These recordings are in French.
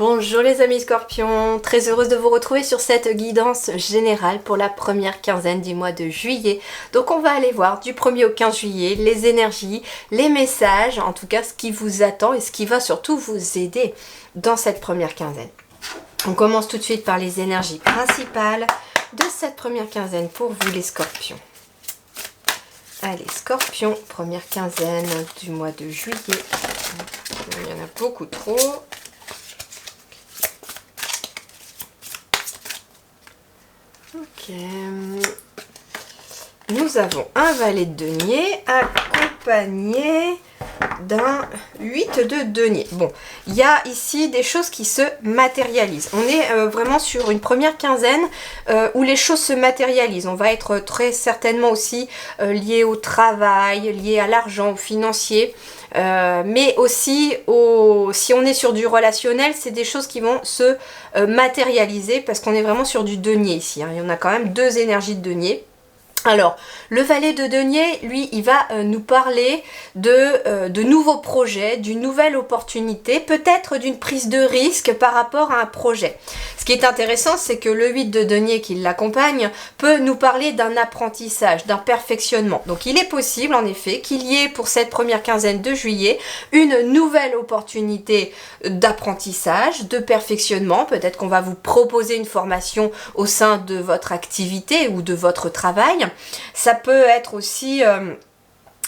Bonjour les amis scorpions, très heureuse de vous retrouver sur cette guidance générale pour la première quinzaine du mois de juillet. Donc on va aller voir du 1er au 15 juillet les énergies, les messages, en tout cas ce qui vous attend et ce qui va surtout vous aider dans cette première quinzaine. On commence tout de suite par les énergies principales de cette première quinzaine pour vous les scorpions. Allez, scorpions, première quinzaine du mois de juillet. Il y en a beaucoup trop. Ok. Nous avons un valet de denier accompagné d'un 8 de denier. Bon, il y a ici des choses qui se matérialisent. On est vraiment sur une première quinzaine où les choses se matérialisent. On va être très certainement aussi lié au travail, lié à l'argent, au financier. Mais aussi, si on est sur du relationnel, c'est des choses qui vont se matérialiser parce qu'on est vraiment sur du denier ici. Il y en a quand même deux énergies de denier. Alors, le valet de denier, lui, il va nous parler de nouveaux projets, d'une nouvelle opportunité, peut-être d'une prise de risque par rapport à un projet. Ce qui est intéressant, c'est que le 8 de denier qui l'accompagne peut nous parler d'un apprentissage, d'un perfectionnement. Donc, il est possible, en effet, qu'il y ait pour cette première quinzaine de juillet une nouvelle opportunité d'apprentissage, de perfectionnement. Peut-être qu'on va vous proposer une formation au sein de votre activité ou de votre travail. Ça peut être aussi,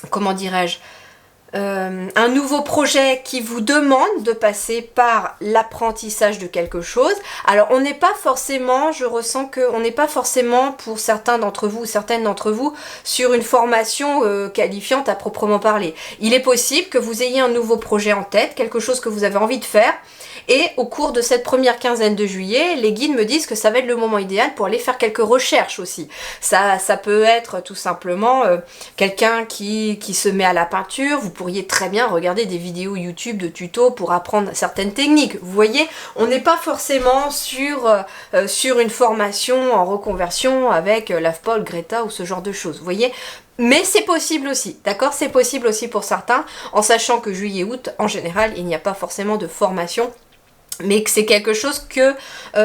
comment dirais-je, un nouveau projet qui vous demande de passer par l'apprentissage de quelque chose. Alors on n'est pas forcément, je ressens qu'on n'est pas forcément pour certains d'entre vous ou certaines d'entre vous sur une formation qualifiante à proprement parler. Il est possible que vous ayez un nouveau projet en tête, quelque chose que vous avez envie de faire. Et au cours de cette première quinzaine de juillet, les guides me disent que ça va être le moment idéal pour aller faire quelques recherches aussi. Ça peut être tout simplement quelqu'un qui se met à la peinture. Vous pourriez très bien regarder des vidéos YouTube de tutos pour apprendre certaines techniques. Vous voyez, on n'est pas forcément sur une formation en reconversion avec l'AFPOL, Greta ou ce genre de choses. Vous voyez ? Mais c'est possible aussi, d'accord? C'est possible aussi pour certains, en sachant que juillet-août, en général, il n'y a pas forcément de formation. Mais que c'est quelque chose que,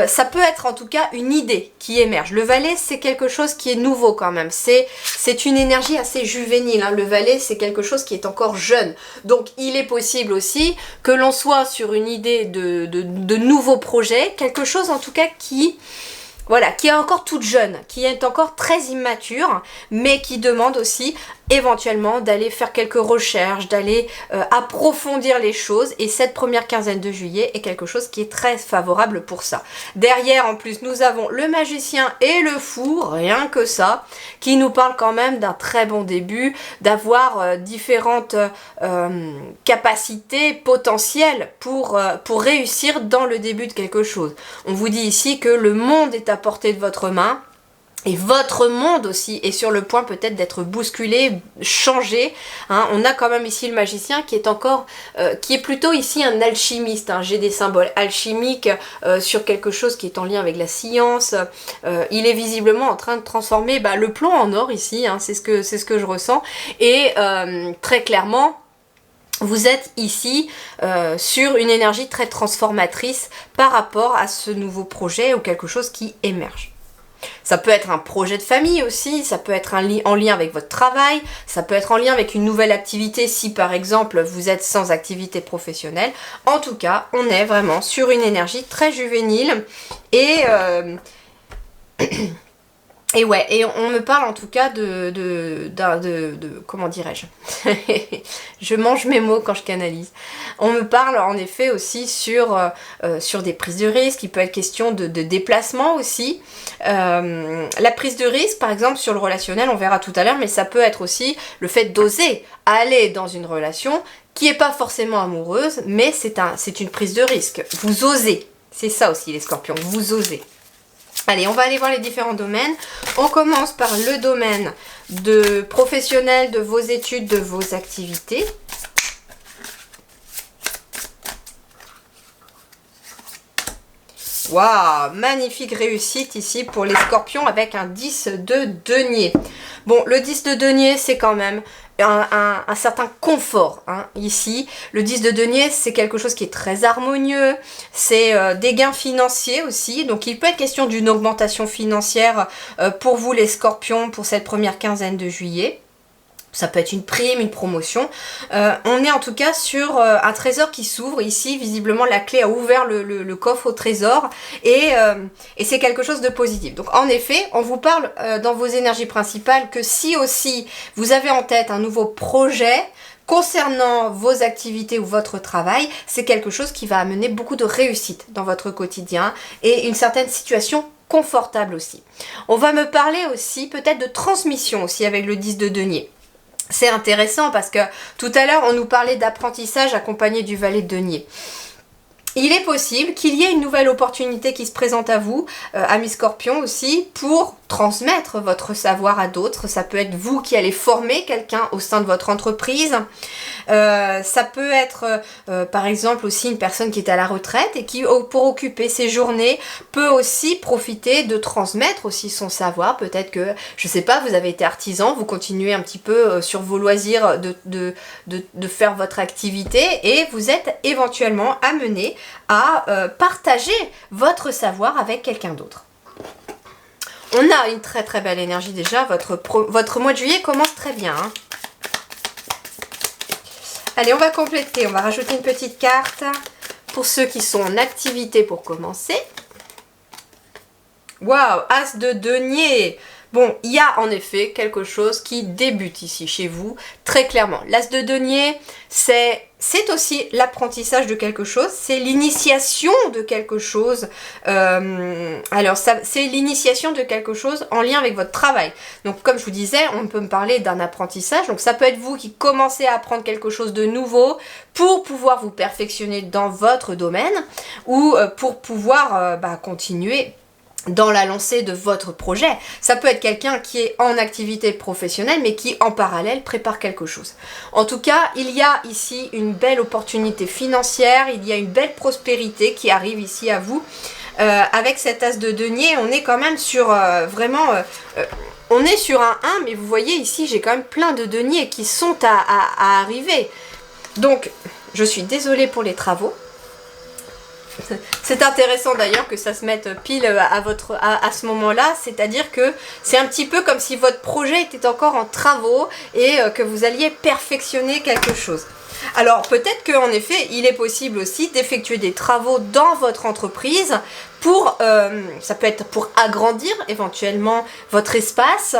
ça peut être en tout cas une idée qui émerge. Le valet, c'est quelque chose qui est nouveau quand même. C'est une énergie assez juvénile. Hein. Le valet, c'est quelque chose qui est encore jeune. Donc, il est possible aussi que l'on soit sur une idée de nouveaux projets. Quelque chose en tout cas qui... Voilà, qui est encore toute jeune, qui est encore très immature, mais qui demande aussi éventuellement d'aller faire quelques recherches, d'aller approfondir les choses. Et cette première quinzaine de juillet est quelque chose qui est très favorable pour ça. Derrière, en plus, nous avons le magicien et le fou, rien que ça, qui nous parlent quand même d'un très bon début, d'avoir différentes capacités potentielles pour réussir dans le début de quelque chose. On vous dit ici que le monde est à portée de votre main. Et votre monde aussi est sur le point peut-être d'être bousculé, changé. Hein. On a quand même ici le magicien qui est encore, qui est plutôt ici un alchimiste. Hein. J'ai des symboles alchimiques sur quelque chose qui est en lien avec la science. Il est visiblement en train de transformer le plomb en or ici. Hein. C'est ce que je ressens. Et très clairement, vous êtes ici sur une énergie très transformatrice par rapport à ce nouveau projet ou quelque chose qui émerge. Ça peut être un projet de famille aussi, ça peut être en lien avec votre travail, ça peut être en lien avec une nouvelle activité si par exemple vous êtes sans activité professionnelle. En tout cas, on est vraiment sur une énergie très juvénile et... Et ouais, et on me parle en tout cas de comment dirais-je je mange mes mots quand je canalise. On me parle en effet aussi sur des prises de risque, il peut être question de déplacement aussi. La prise de risque, par exemple, sur le relationnel, on verra tout à l'heure, mais ça peut être aussi le fait d'oser aller dans une relation qui n'est pas forcément amoureuse, mais c'est une prise de risque. Vous osez, c'est ça aussi les scorpions, vous osez. Allez, on va aller voir les différents domaines. On commence par le domaine de professionnel, de vos études, de vos activités. Waouh, magnifique réussite ici pour les scorpions avec un 10 de denier. Bon, le 10 de denier, c'est quand même un certain confort. Hein. Ici, le 10 de denier, c'est quelque chose qui est très harmonieux, c'est des gains financiers aussi, donc il peut être question d'une augmentation financière pour vous les scorpions pour cette première quinzaine de juillet. Ça peut être une prime, une promotion. On est en tout cas sur un trésor qui s'ouvre. Ici, visiblement, la clé a ouvert le coffre au trésor et c'est quelque chose de positif. Donc, en effet, on vous parle dans vos énergies principales que si aussi vous avez en tête un nouveau projet concernant vos activités ou votre travail, c'est quelque chose qui va amener beaucoup de réussite dans votre quotidien et une certaine situation confortable aussi. On va me parler aussi peut-être de transmission aussi avec le 10 de denier. C'est intéressant parce que tout à l'heure, on nous parlait d'apprentissage accompagné du valet de denier. Il est possible qu'il y ait une nouvelle opportunité qui se présente à vous, amis scorpions aussi, pour transmettre votre savoir à d'autres. Ça peut être vous qui allez former quelqu'un au sein de votre entreprise. Ça peut être par exemple aussi une personne qui est à la retraite et qui, pour occuper ses journées, peut aussi profiter de transmettre aussi son savoir. Peut-être que, je sais pas, vous avez été artisan, vous continuez un petit peu sur vos loisirs de faire votre activité et vous êtes éventuellement amené à partager votre savoir avec quelqu'un d'autre. On a une très très belle énergie déjà, votre mois de juillet commence très bien. Hein. Allez, on va compléter, on va rajouter une petite carte pour ceux qui sont en activité pour commencer. Waouh, As de denier. Bon, il y a en effet quelque chose qui débute ici chez vous, très clairement. L'As de denier, c'est aussi l'apprentissage de quelque chose, c'est l'initiation de quelque chose. Alors, c'est l'initiation de quelque chose en lien avec votre travail. Donc, comme je vous disais, on peut me parler d'un apprentissage. Donc, ça peut être vous qui commencez à apprendre quelque chose de nouveau pour pouvoir vous perfectionner dans votre domaine ou pour pouvoir continuer dans la lancée de votre projet. Ça peut être quelqu'un qui est en activité professionnelle mais qui en parallèle prépare quelque chose. En tout cas, il y a ici une belle opportunité financière, il y a une belle prospérité qui arrive ici à vous. Avec cet As de denier, on est quand même sur on est sur un 1, mais vous voyez ici, j'ai quand même plein de deniers qui sont à arriver. Donc, je suis désolée pour les travaux. C'est intéressant d'ailleurs que ça se mette pile à ce moment-là, c'est-à-dire que c'est un petit peu comme si votre projet était encore en travaux et que vous alliez perfectionner quelque chose. Alors peut-être qu'en effet, il est possible aussi d'effectuer des travaux dans votre entreprise pour, ça peut être pour agrandir éventuellement votre espace,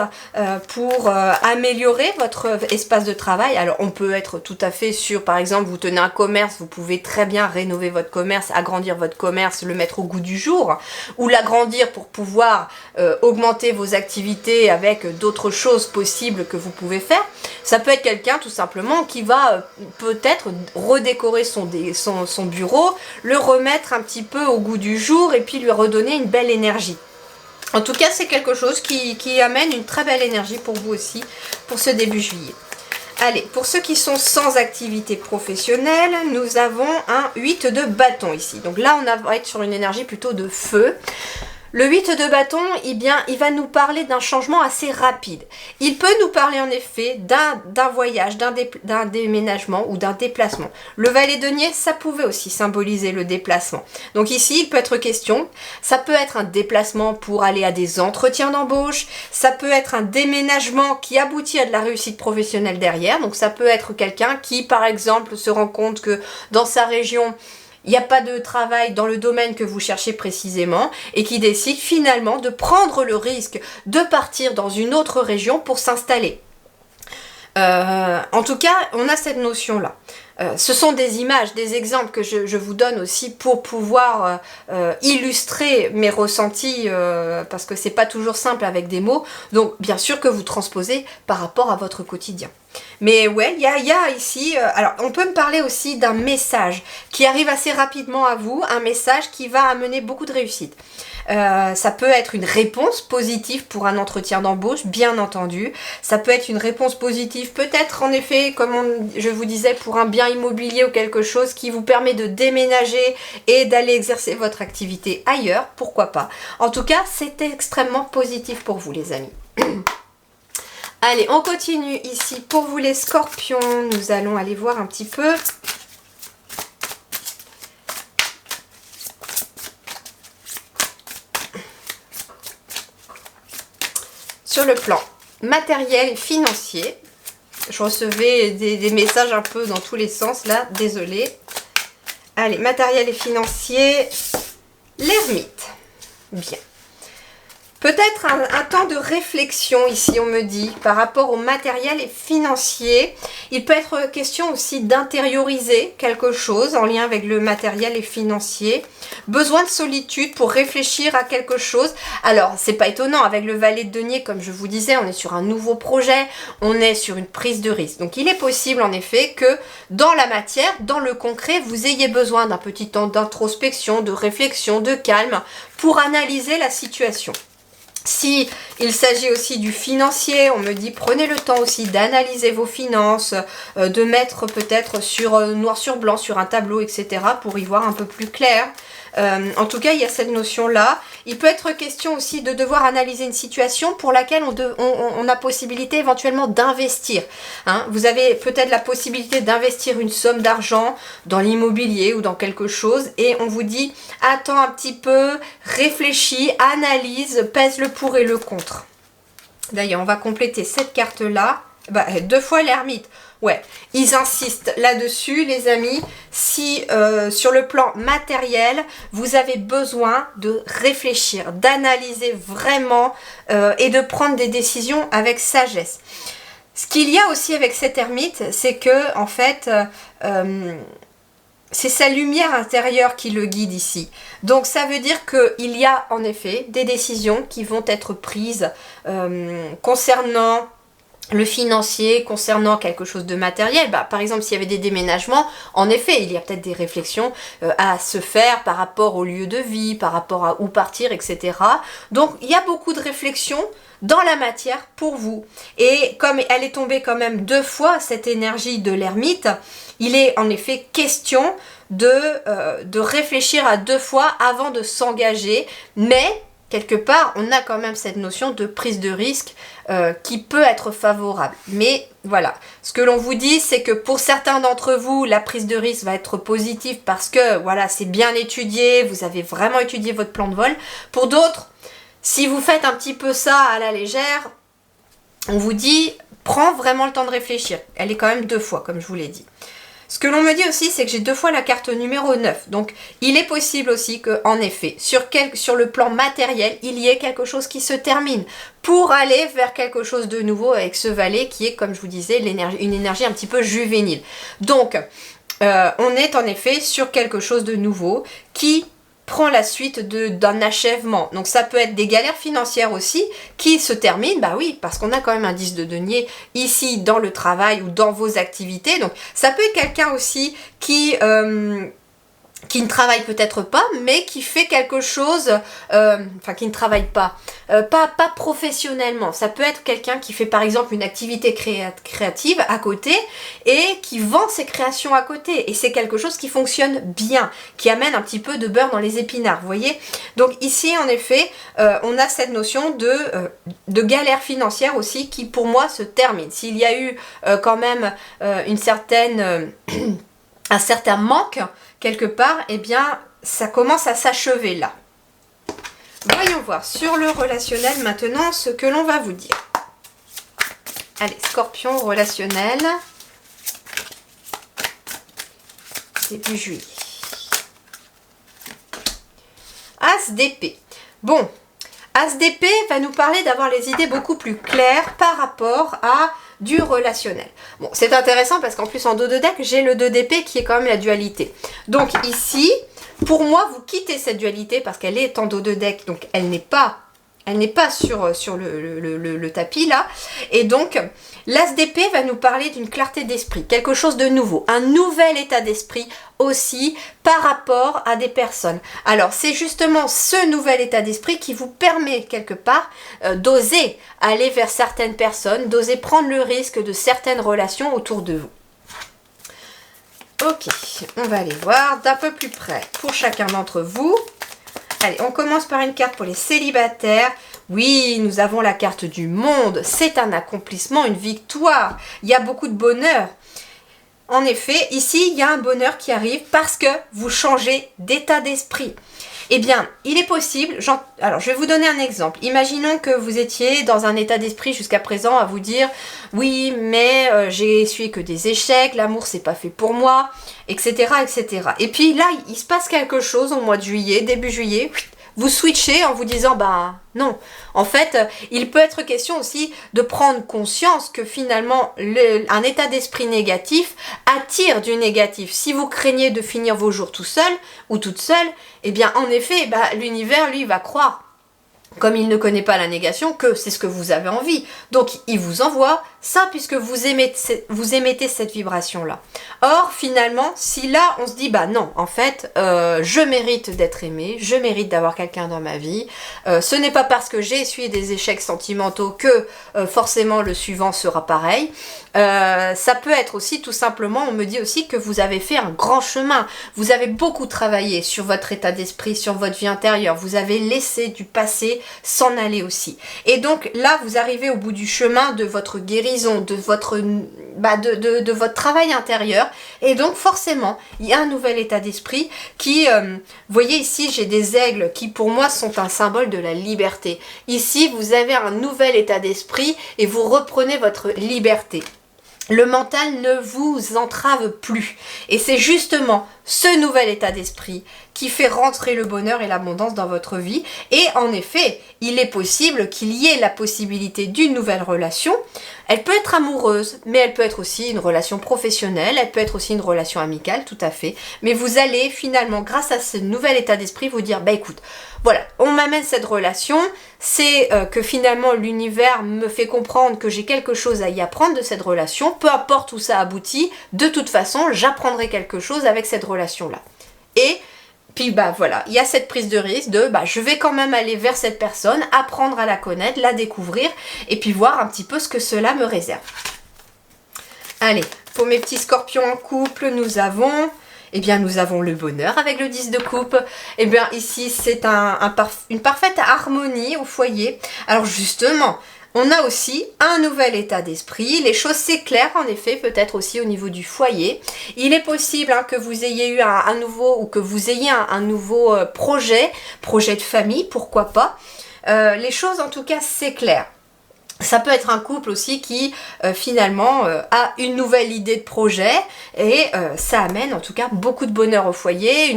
pour améliorer votre espace de travail. Alors on peut être tout à fait sûr, par exemple, vous tenez un commerce, vous pouvez très bien rénover votre commerce, agrandir votre commerce, le mettre au goût du jour, ou l'agrandir pour pouvoir augmenter vos activités avec d'autres choses possibles que vous pouvez faire. Ça peut être quelqu'un tout simplement qui va peut-être redécorer son bureau, le remettre un petit peu au goût du jour et puis lui redonner une belle énergie. En tout cas, c'est quelque chose qui amène une très belle énergie pour vous aussi, pour ce début juillet. Allez, pour ceux qui sont sans activité professionnelle, nous avons un 8 de bâton ici. Donc là, on va être sur une énergie plutôt de feu. Le 8 de bâton, eh bien, il va nous parler d'un changement assez rapide. Il peut nous parler en effet d'un voyage, d'un déménagement ou d'un déplacement. Le valet de denier, ça pouvait aussi symboliser le déplacement. Donc ici, il peut être question, ça peut être un déplacement pour aller à des entretiens d'embauche, ça peut être un déménagement qui aboutit à de la réussite professionnelle derrière. Donc ça peut être quelqu'un qui, par exemple, se rend compte que dans sa région, il n'y a pas de travail dans le domaine que vous cherchez précisément et qui décide finalement de prendre le risque de partir dans une autre région pour s'installer. En tout cas, on a cette notion-là. Ce sont des images, des exemples que je vous donne aussi pour pouvoir illustrer mes ressentis parce que c'est pas toujours simple avec des mots. Donc bien sûr que vous transposez par rapport à votre quotidien. Mais ouais, il y a ici, alors on peut me parler aussi d'un message qui arrive assez rapidement à vous, un message qui va amener beaucoup de réussite. Ça peut être une réponse positive pour un entretien d'embauche, bien entendu. Ça peut être une réponse positive, peut-être en effet, comme je vous disais, pour un bien immobilier ou quelque chose qui vous permet de déménager et d'aller exercer votre activité ailleurs, pourquoi pas. En tout cas, c'est extrêmement positif pour vous les amis. Allez, on continue ici pour vous les scorpions. Nous allons aller voir un petit peu. Sur le plan matériel et financier, je recevais des messages un peu dans tous les sens là, désolée. Allez, matériel et financier, l'ermite. Bien. Peut-être un temps de réflexion ici, on me dit, par rapport au matériel et financier. Il peut être question aussi d'intérioriser quelque chose en lien avec le matériel et financier. Besoin de solitude pour réfléchir à quelque chose. Alors, c'est pas étonnant, avec le valet de denier, comme je vous disais, on est sur un nouveau projet, on est sur une prise de risque. Donc, il est possible en effet que dans la matière, dans le concret, vous ayez besoin d'un petit temps d'introspection, de réflexion, de calme pour analyser la situation. Si il s'agit aussi du financier, on me dit prenez le temps aussi d'analyser vos finances, de mettre peut-être sur noir sur blanc, sur un tableau, etc. pour y voir un peu plus clair. En tout cas, il y a cette notion-là. Il peut être question aussi de devoir analyser une situation pour laquelle on a possibilité éventuellement d'investir. Hein. Vous avez peut-être la possibilité d'investir une somme d'argent dans l'immobilier ou dans quelque chose et on vous dit attends un petit peu, réfléchis, analyse, pèse le pour et le contre. D'ailleurs, on va compléter cette carte-là. Bah, 2 fois l'ermite. Ouais, ils insistent là-dessus, les amis. Si sur le plan matériel, vous avez besoin de réfléchir, d'analyser vraiment et de prendre des décisions avec sagesse. Ce qu'il y a aussi avec cet ermite, c'est que en fait, c'est sa lumière intérieure qui le guide ici. Donc ça veut dire qu'il y a en effet des décisions qui vont être prises concernant le financier, concernant quelque chose de matériel. Bah, par exemple, s'il y avait des déménagements, en effet, il y a peut-être des réflexions à se faire par rapport au lieu de vie, par rapport à où partir, etc. Donc, il y a beaucoup de réflexions dans la matière pour vous. Et comme elle est tombée quand même 2 fois, cette énergie de l'ermite, il est en effet question de réfléchir à 2 fois avant de s'engager, mais quelque part, on a quand même cette notion de prise de risque qui peut être favorable. Mais voilà, ce que l'on vous dit, c'est que pour certains d'entre vous, la prise de risque va être positive parce que voilà, c'est bien étudié, vous avez vraiment étudié votre plan de vol. Pour d'autres, si vous faites un petit peu ça à la légère, on vous dit, prends vraiment le temps de réfléchir. Elle est quand même 2 fois, comme je vous l'ai dit. Ce que l'on me dit aussi, c'est que j'ai 2 fois la carte numéro 9. Donc, il est possible aussi que, en effet, sur le plan matériel, il y ait quelque chose qui se termine pour aller vers quelque chose de nouveau avec ce valet qui est, comme je vous disais, une énergie un petit peu juvénile. Donc, on est en effet sur quelque chose de nouveau qui prend la suite d'un achèvement. Donc ça peut être des galères financières aussi qui se terminent, bah oui, parce qu'on a quand même un 10 de denier ici dans le travail ou dans vos activités. Donc ça peut être quelqu'un aussi qui ne travaille peut-être pas, mais qui fait quelque chose, enfin qui ne travaille pas, pas professionnellement. Ça peut être quelqu'un qui fait par exemple une activité créative à côté et qui vend ses créations à côté. Et c'est quelque chose qui fonctionne bien, qui amène un petit peu de beurre dans les épinards, vous voyez. Donc ici en effet, on a cette notion de galère financière aussi qui pour moi se termine. S'il y a eu quand même une certaine... un certain manque quelque part, eh bien ça commence à s'achever là. Voyons voir sur le relationnel maintenant ce que l'on va vous dire. Allez, Scorpion relationnel. Début juillet. As d'épée. Bon, As d'épée va nous parler d'avoir les idées beaucoup plus claires par rapport à du relationnel. Bon, c'est intéressant parce qu'en plus en dos de deck, j'ai le 2 d'épée qui est quand même la dualité. Donc ici, pour moi, vous quittez cette dualité parce qu'elle est en dos de deck, donc elle n'est pas sur le tapis là. Et donc, l'As d'épée va nous parler d'une clarté d'esprit, quelque chose de nouveau, un nouvel état d'esprit aussi par rapport à des personnes. Alors, c'est justement ce nouvel état d'esprit qui vous permet quelque part d'oser aller vers certaines personnes, d'oser prendre le risque de certaines relations autour de vous. Ok, on va aller voir d'un peu plus près pour chacun d'entre vous. Allez, on commence par une carte pour les célibataires. Oui, nous avons la carte du monde. C'est un accomplissement, une victoire. Il y a beaucoup de bonheur. En effet, ici, il y a un bonheur qui arrive parce que vous changez d'état d'esprit. Eh bien, il est possible, alors je vais vous donner un exemple. Imaginons que vous étiez dans un état d'esprit jusqu'à présent à vous dire « Oui, mais j'ai essuyé que des échecs, l'amour c'est pas fait pour moi, etc. etc. » Et puis là, il se passe quelque chose au mois de juillet, début juillet, vous switchez en vous disant « Bah non ». En fait, il peut être question aussi de prendre conscience que finalement, un état d'esprit négatif attire du négatif. Si vous craignez de finir vos jours tout seul ou toute seule, eh bien en effet, l'univers, lui, va croire, comme il ne connaît pas la négation, que c'est ce que vous avez envie. Donc, il vous envoie ça puisque vous émettez cette vibration-là. Or, finalement, si là, on se dit, bah non, en fait, je mérite d'être aimé, je mérite d'avoir quelqu'un dans ma vie, ce n'est pas parce que j'ai essuyé des échecs sentimentaux que forcément le suivant sera pareil. Ça peut être aussi tout simplement, on me dit aussi que vous avez fait un grand chemin, vous avez beaucoup travaillé sur votre état d'esprit, sur votre vie intérieure, vous avez laissé du passé s'en aller aussi. Et donc là, vous arrivez au bout du chemin de votre guérison, de votre travail intérieur, et donc forcément, il y a un nouvel état d'esprit qui, vous voyez ici, j'ai des aigles qui pour moi sont un symbole de la liberté. Ici, vous avez un nouvel état d'esprit et vous reprenez votre liberté. Le mental ne vous entrave plus. Et c'est justement ce nouvel état d'esprit qui fait rentrer le bonheur et l'abondance dans votre vie. Et en effet, il est possible qu'il y ait la possibilité d'une nouvelle relation. Elle peut être amoureuse, mais elle peut être aussi une relation professionnelle, elle peut être aussi une relation amicale, tout à fait. Mais vous allez finalement, grâce à ce nouvel état d'esprit, vous dire, bah écoute, voilà, on m'amène cette relation, c'est que finalement l'univers me fait comprendre que j'ai quelque chose à y apprendre de cette relation, peu importe où ça aboutit, de toute façon, j'apprendrai quelque chose avec cette relation-là. Et puis voilà, il y a cette prise de risque de je vais quand même aller vers cette personne, apprendre à la connaître, la découvrir, et puis voir un petit peu ce que cela me réserve. Allez, pour mes petits scorpions en couple, nous avons le bonheur avec le 10 de coupe. Eh bien ici, c'est une parfaite harmonie au foyer. Alors justement, on a aussi un nouvel état d'esprit. Les choses s'éclairent en effet, peut-être aussi au niveau du foyer. Il est possible que vous ayez eu un nouveau projet de famille, pourquoi pas. Les choses en tout cas s'éclairent. Ça peut être un couple aussi qui finalement a une nouvelle idée de projet et ça amène en tout cas beaucoup de bonheur au foyer,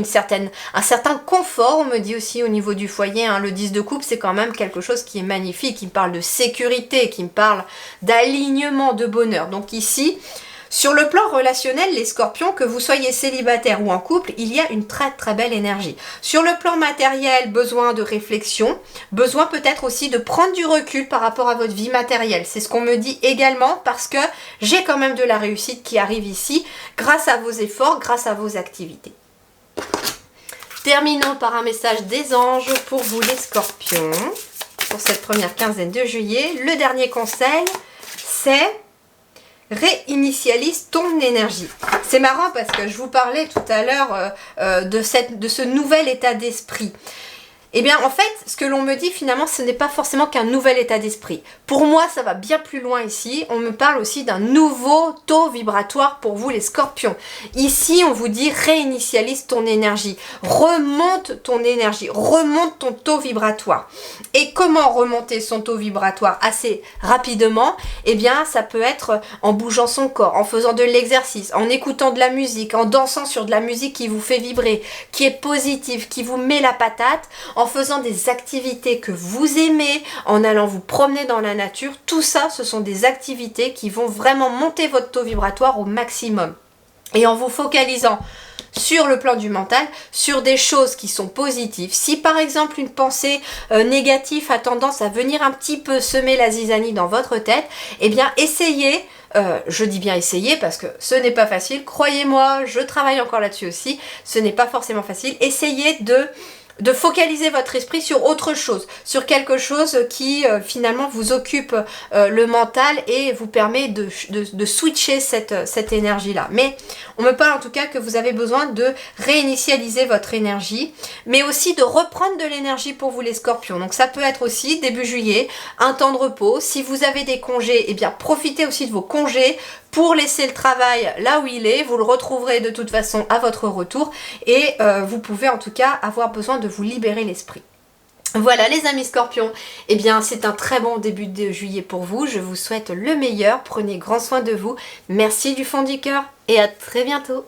un certain confort, on me dit aussi au niveau du foyer. Le 10 de coupe, c'est quand même quelque chose qui est magnifique, qui me parle de sécurité, qui me parle d'alignement, de bonheur. Donc ici, sur le plan relationnel, les scorpions, que vous soyez célibataire ou en couple, il y a une très très belle énergie. Sur le plan matériel, besoin de réflexion, besoin peut-être aussi de prendre du recul par rapport à votre vie matérielle. C'est ce qu'on me dit également parce que j'ai quand même de la réussite qui arrive ici grâce à vos efforts, grâce à vos activités. Terminons par un message des anges pour vous les scorpions. Pour cette première quinzaine de juillet, le dernier conseil, c'est réinitialise ton énergie. C'est marrant parce que je vous parlais tout à l'heure de ce nouvel état d'esprit. Eh bien, en fait, ce que l'on me dit finalement, ce n'est pas forcément qu'un nouvel état d'esprit. Pour moi, ça va bien plus loin ici. On me parle aussi d'un nouveau taux vibratoire pour vous, les scorpions. Ici, on vous dit réinitialise ton énergie. Remonte ton énergie. Remonte ton taux vibratoire. Et comment remonter son taux vibratoire assez rapidement? Eh bien, ça peut être en bougeant son corps, en faisant de l'exercice, en écoutant de la musique, en dansant sur de la musique qui vous fait vibrer, qui est positive, qui vous met la patate, en faisant des activités que vous aimez, en allant vous promener dans la nature. Tout ça, ce sont des activités qui vont vraiment monter votre taux vibratoire au maximum. Et en vous focalisant sur le plan du mental, sur des choses qui sont positives. Si par exemple une pensée négative a tendance à venir un petit peu semer la zizanie dans votre tête, eh bien essayez, je dis bien essayer parce que ce n'est pas facile, croyez-moi, je travaille encore là-dessus aussi, ce n'est pas forcément facile, essayez de focaliser votre esprit sur autre chose, sur quelque chose qui finalement vous occupe le mental et vous permet de switcher cette énergie-là. Mais on me parle en tout cas que vous avez besoin de réinitialiser votre énergie, mais aussi de reprendre de l'énergie pour vous les scorpions. Donc ça peut être aussi début juillet, un temps de repos. Si vous avez des congés, eh bien profitez aussi de vos congés pour laisser le travail là où il est. Vous le retrouverez de toute façon à votre retour et vous pouvez en tout cas avoir besoin de vous libérer l'esprit. Voilà les amis scorpions, eh bien c'est un très bon début de juillet pour vous. Je vous souhaite le meilleur, prenez grand soin de vous. Merci du fond du cœur et à très bientôt.